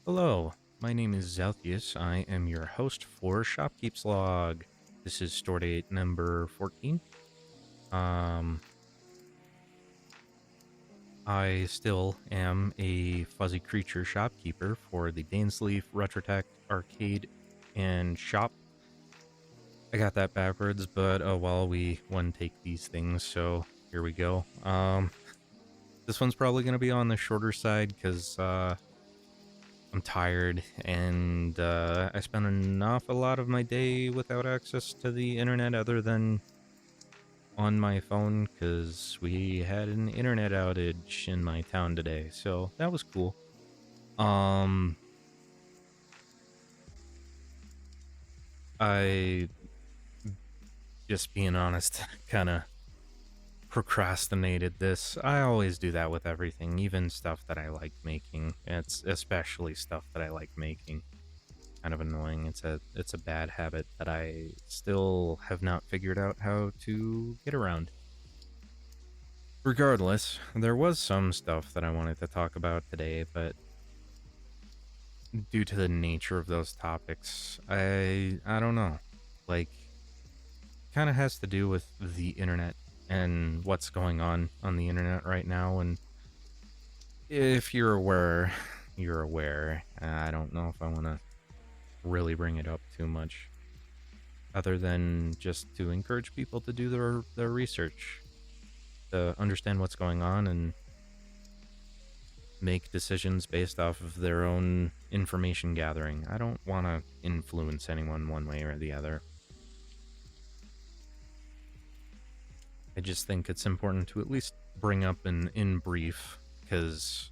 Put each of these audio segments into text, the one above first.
Hello, my name is Zelthius. I am your host for Shopkeep's Log. This is store date number 14. Um, I still am a fuzzy creature shopkeeper for the Dainsleif Retrotech Arcade and Shop. I got that backwards, but oh well, we one take these things, so here we go. This one's probably going to be on the shorter side because I'm tired, and I spend an awful lot of my day without access to the internet other than on my phone, because we had an internet outage in my town today, so that was cool. Um, I, just being honest, kind of procrastinated this. I always do that with everything, even stuff that I like making. It's especially stuff that I like making. Kind of annoying. It's a bad habit that I still have not figured out how to get around. Regardless, there was some stuff that I wanted to talk about today, but due to the nature of those topics, I don't know. Like, kind of has to do with the internet and what's going on the internet right now. And if you're aware, you're aware. I don't know if I want to really bring it up too much, other than just to encourage people to do their research, to understand what's going on and make decisions based off of their own information gathering. I don't want to influence anyone one way or the other. I just think it's important to at least bring up in brief, because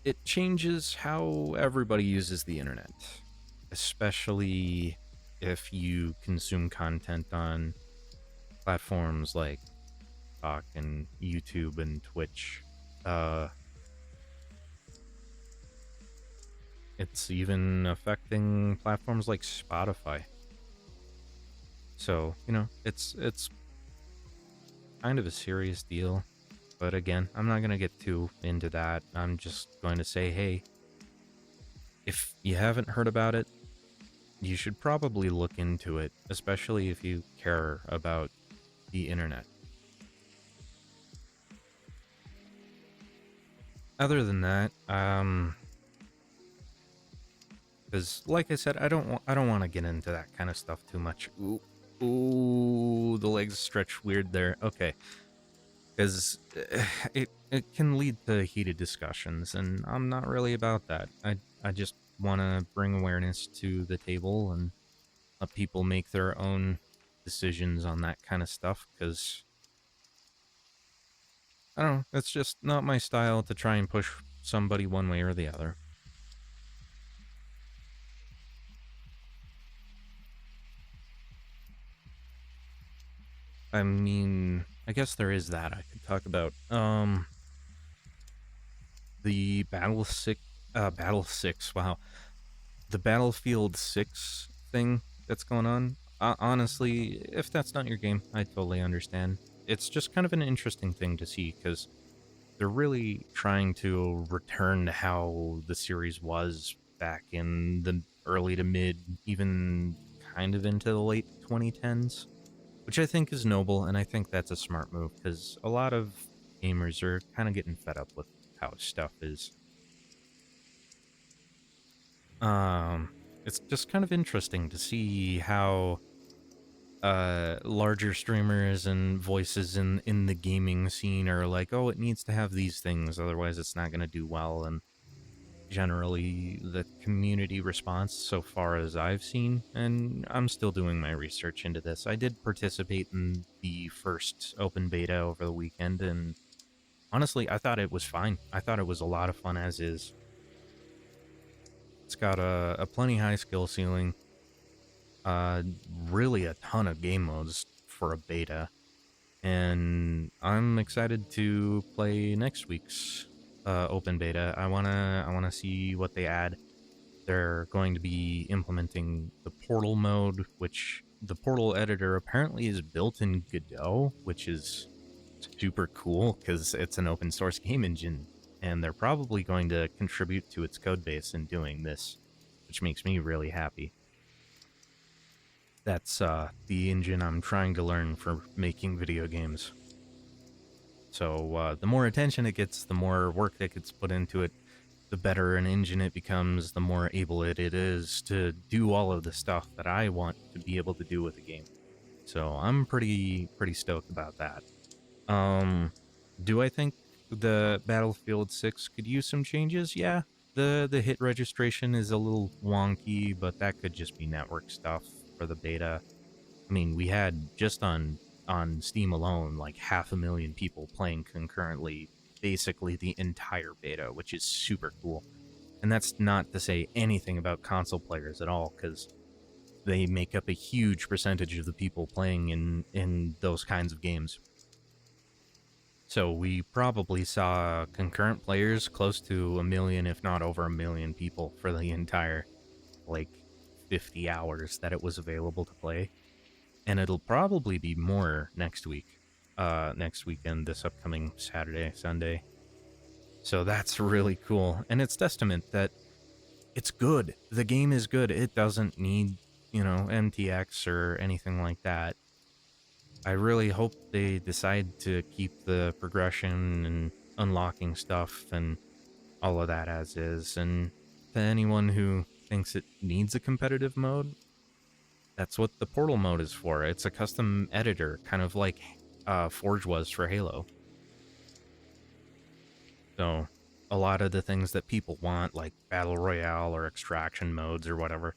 it changes how everybody uses the internet, especially if you consume content on platforms like TikTok and YouTube and Twitch. It's even affecting platforms like Spotify. So, it's kind of a serious deal. But again, I'm not going to get too into that. I'm just going to say, hey, if you haven't heard about it, you should probably look into it, especially if you care about the internet. Other than that, because like I said, I don't want to get into that kind of stuff too much. Ooh, the legs stretch weird there. Okay, because it can lead to heated discussions, and I'm not really about that. I just want to bring awareness to the table and let people make their own decisions on that kind of stuff, because I don't know, it's just not my style to try and push somebody one way or the other. I mean, I guess there is that I could talk about. The Battle 6, wow. The Battlefield 6 thing that's going on. Honestly, if that's not your game, I totally understand. It's just kind of an interesting thing to see, because they're really trying to return to how the series was back in the early to mid, even kind of into the late 2010s, which I think is noble, and I think that's a smart move, because a lot of gamers are kind of getting fed up with how stuff is. Um, it's just kind of interesting to see how larger streamers and voices in the gaming scene are like, oh, it needs to have these things, otherwise it's not going to do well. And generally the community response, so far as I've seen, and I'm still doing my research into this, I did participate in the first open beta over the weekend, and honestly, I thought it was fine. I thought it was a lot of fun as is. It's got a plenty high skill ceiling, uh, really a ton of game modes for a beta, and I'm excited to play next week's open beta. I wanna see what they add. They're going to be implementing the portal mode, which the portal editor apparently is built in Godot, which is super cool because it's an open source game engine. and they're probably going to contribute to its code base in doing this, which makes me really happy. That's the engine I'm trying to learn for making video games. So the more attention it gets, the more work that gets put into it, the better an engine it becomes, the more able it is to do all of the stuff that I want to be able to do with a game. So I'm pretty stoked about that. Um, do I think the Battlefield 6 could use some changes? Yeah. The hit registration is a little wonky, but that could just be network stuff for the beta. I mean, we had just on Steam alone like 500,000 people playing concurrently basically the entire beta, which is super cool. And that's not to say anything about console players at all, because they make up a huge percentage of the people playing in those kinds of games. So we probably saw concurrent players close to 1 million, if not over 1 million people for the entire, like, 50 hours that it was available to play. And it'll probably be more next week. Next weekend, this upcoming Saturday, Sunday. So that's really cool. And it's testament that it's good. The game is good. It doesn't need, MTX or anything like that. I really hope they decide to keep the progression and unlocking stuff and all of that as is. And to anyone who thinks it needs a competitive mode, that's what the portal mode is for. It's a custom editor, kind of like Forge was for Halo. So a lot of the things that people want, like Battle Royale or extraction modes or whatever,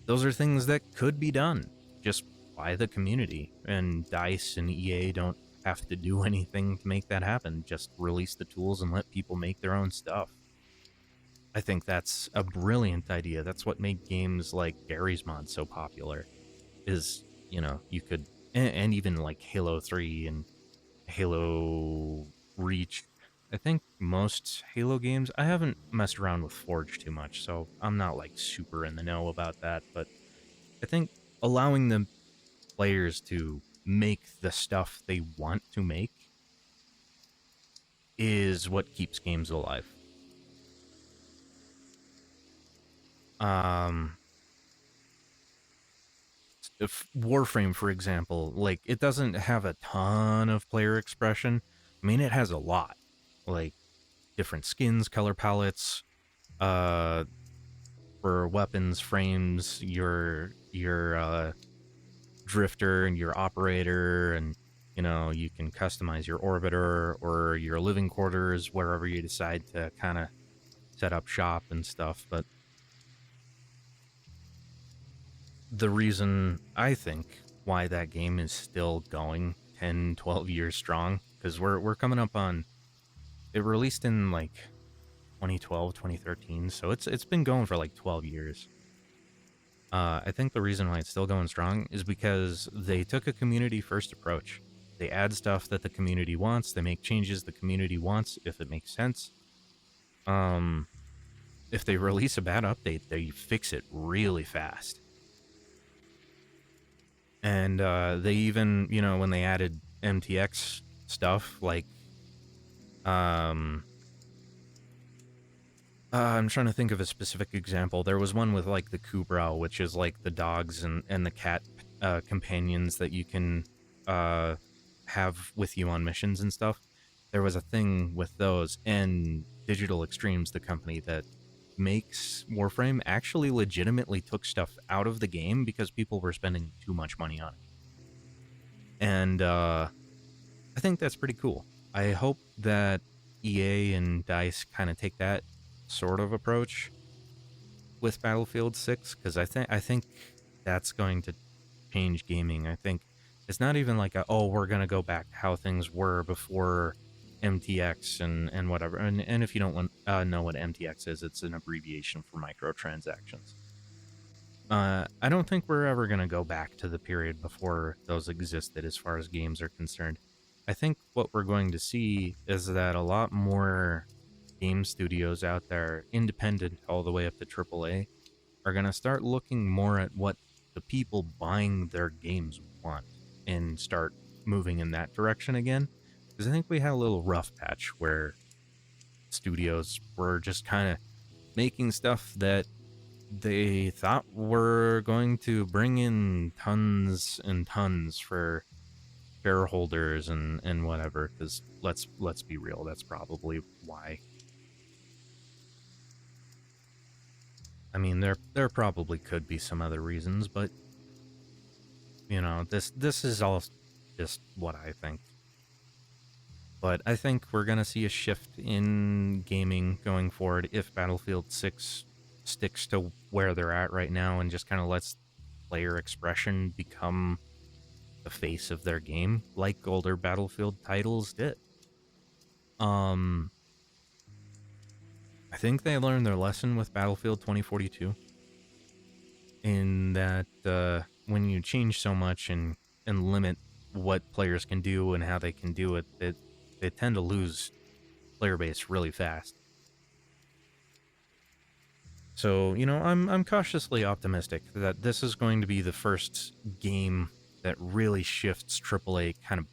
those are things that could be done just by the community. And DICE and EA don't have to do anything to make that happen. Just release the tools and let people make their own stuff. I think that's a brilliant idea. That's what made games like Garry's Mod so popular. Is, you could, and even like Halo 3 and Halo Reach. I think most Halo games, I haven't messed around with Forge too much, so I'm not like super in the know about that, but I think allowing the players to make the stuff they want to make is what keeps games alive. Um, if Warframe, for example, like, it doesn't have a ton of player expression. I mean, it has a lot, like different skins, color palettes, uh, for weapons, frames, your drifter and your operator, and you can customize your orbiter or your living quarters wherever you decide to kind of set up shop and stuff. But the reason I think why that game is still going 10, 12 years strong, because we're coming up on, it released in like 2012, 2013, so it's been going for like 12 years. I think the reason why it's still going strong is because they took a community first approach. They add stuff that the community wants, they make changes the community wants if it makes sense. Um, if they release a bad update, they fix it really fast. And they even, when they added MTX stuff, like, I'm trying to think of a specific example. There was one with like the Kubrow, which is like the dogs and the cat companions that you can have with you on missions and stuff. There was a thing with those, and Digital Extremes, the company that makes Warframe, actually legitimately took stuff out of the game because people were spending too much money on it. And I think that's pretty cool. I hope that EA and DICE kind of take that sort of approach with Battlefield 6, because I think that's going to change gaming. I think it's not even like we're going to go back to how things were before MTX and whatever. And if you don't know what MTX is, it's an abbreviation for microtransactions. I don't think we're ever going to go back to the period before those existed as far as games are concerned. I think what we're going to see is that a lot more game studios out there, independent all the way up to AAA, are going to start looking more at what the people buying their games want and start moving in that direction again. Because I think we had a little rough patch where studios were just kind of making stuff that they thought were going to bring in tons and tons for shareholders and whatever. Because let's be real, that's probably why. I mean, there probably could be some other reasons, but this is all just what I think. But I think we're gonna see a shift in gaming going forward if Battlefield 6 sticks to where they're at right now and just kind of lets player expression become the face of their game, like older Battlefield titles did. Um, I think they learned their lesson with Battlefield 2042 in that when you change so much and limit what players can do and how they can do it, they tend to lose player base really fast. So, I'm cautiously optimistic that this is going to be the first game that really shifts AAA, kind of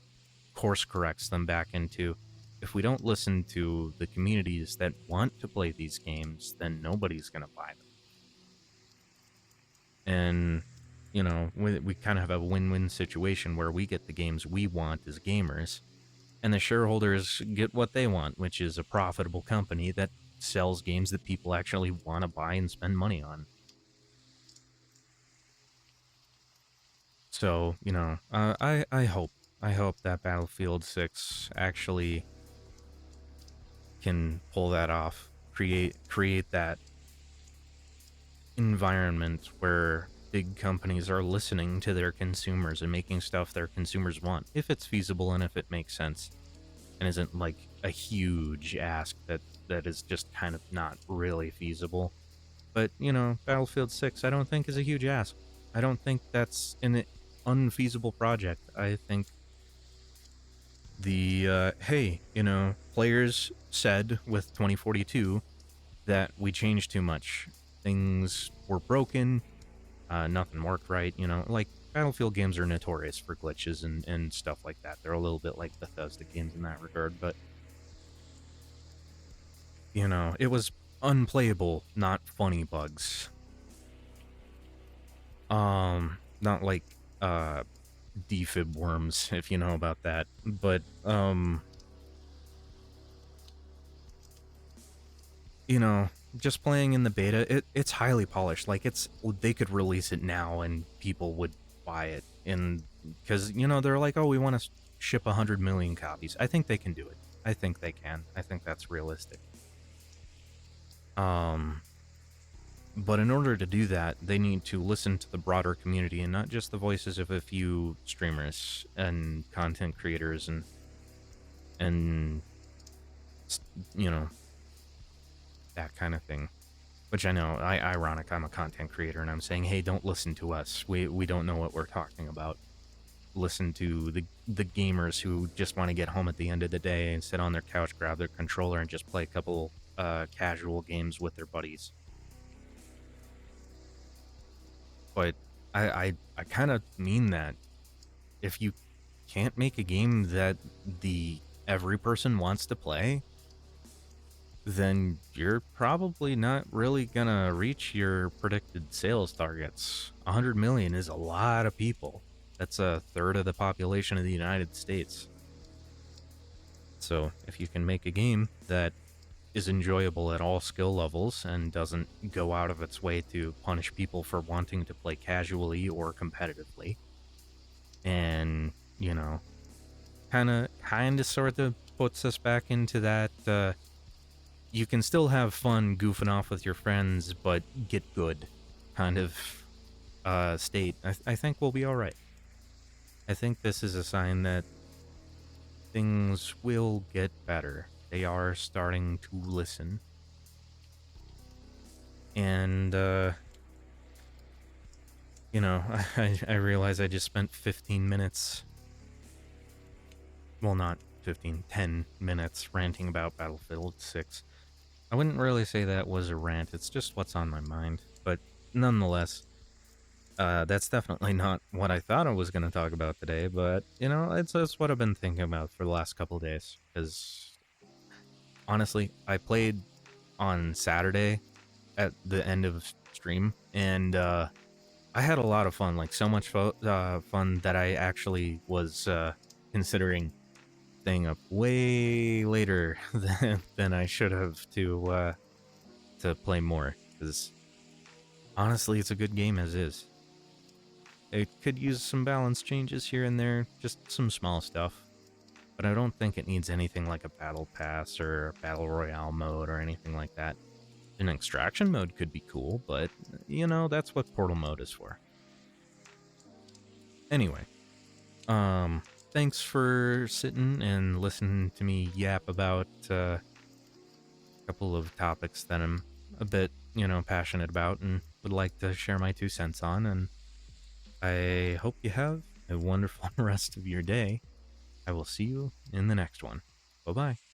course corrects them back into, if we don't listen to the communities that want to play these games, then nobody's going to buy them. And, we kind of have a win-win situation where we get the games we want as gamers, and the shareholders get what they want, which is a profitable company that sells games that people actually want to buy and spend money on. So, I hope that Battlefield 6 actually can pull that off, create that environment where big companies are listening to their consumers and making stuff their consumers want, if it's feasible and if it makes sense and isn't like a huge ask that is just kind of not really feasible. But, Battlefield 6 I don't think is a huge ask. I don't think that's an unfeasible project. I think hey, players said with 2042 that we changed too much. Things were broken, nothing worked right, like Battlefield games are notorious for glitches and stuff like that. They're a little bit like Bethesda games in that regard, but it was unplayable, not funny bugs. Not like defib worms, if you know about that. But just playing in the beta, it's highly polished. Like they could release it now and people would buy it, and because they're like, oh, we want to ship 100 million copies. I think they can do it. I think they can. I think that's realistic. But in order to do that, they need to listen to the broader community and not just the voices of a few streamers and content creators and that kind of thing. Which I know, ironic, I'm a content creator and I'm saying, hey, don't listen to us. We don't know what we're talking about. Listen to the gamers who just want to get home at the end of the day and sit on their couch, grab their controller, and just play a couple casual games with their buddies. But I kind of mean that. If you can't make a game that every person wants to play, then you're probably not really gonna reach your predicted sales targets. 100 million is a lot of people. That's a third of the population of the United States. So if you can make a game that is enjoyable at all skill levels and doesn't go out of its way to punish people for wanting to play casually or competitively, and kind of sort of puts us back into that you can still have fun goofing off with your friends but get good kind of state, I think we'll be all right. I think this is a sign that things will get better. They are starting to listen. And, I realize I just spent 15 minutes, well, not 15, 10 minutes ranting about Battlefield 6. I wouldn't really say that was a rant, it's just what's on my mind. But nonetheless, that's definitely not what I thought I was going to talk about today, but, it's what I've been thinking about for the last couple of days, because honestly, I played on Saturday at the end of stream, and I had a lot of fun. Like so much fun that I actually was considering staying up way later than I should have to play more. Because honestly, it's a good game as is. It could use some balance changes here and there, just some small stuff. But I don't think it needs anything like a battle pass or a battle royale mode or anything like that. An extraction mode could be cool, but you know, that's what portal mode is for. Anyway, thanks for sitting and listening to me yap about a couple of topics that I'm a bit, passionate about and would like to share my 2 cents on. And I hope you have a wonderful rest of your day. I will see you in the next one. Bye bye.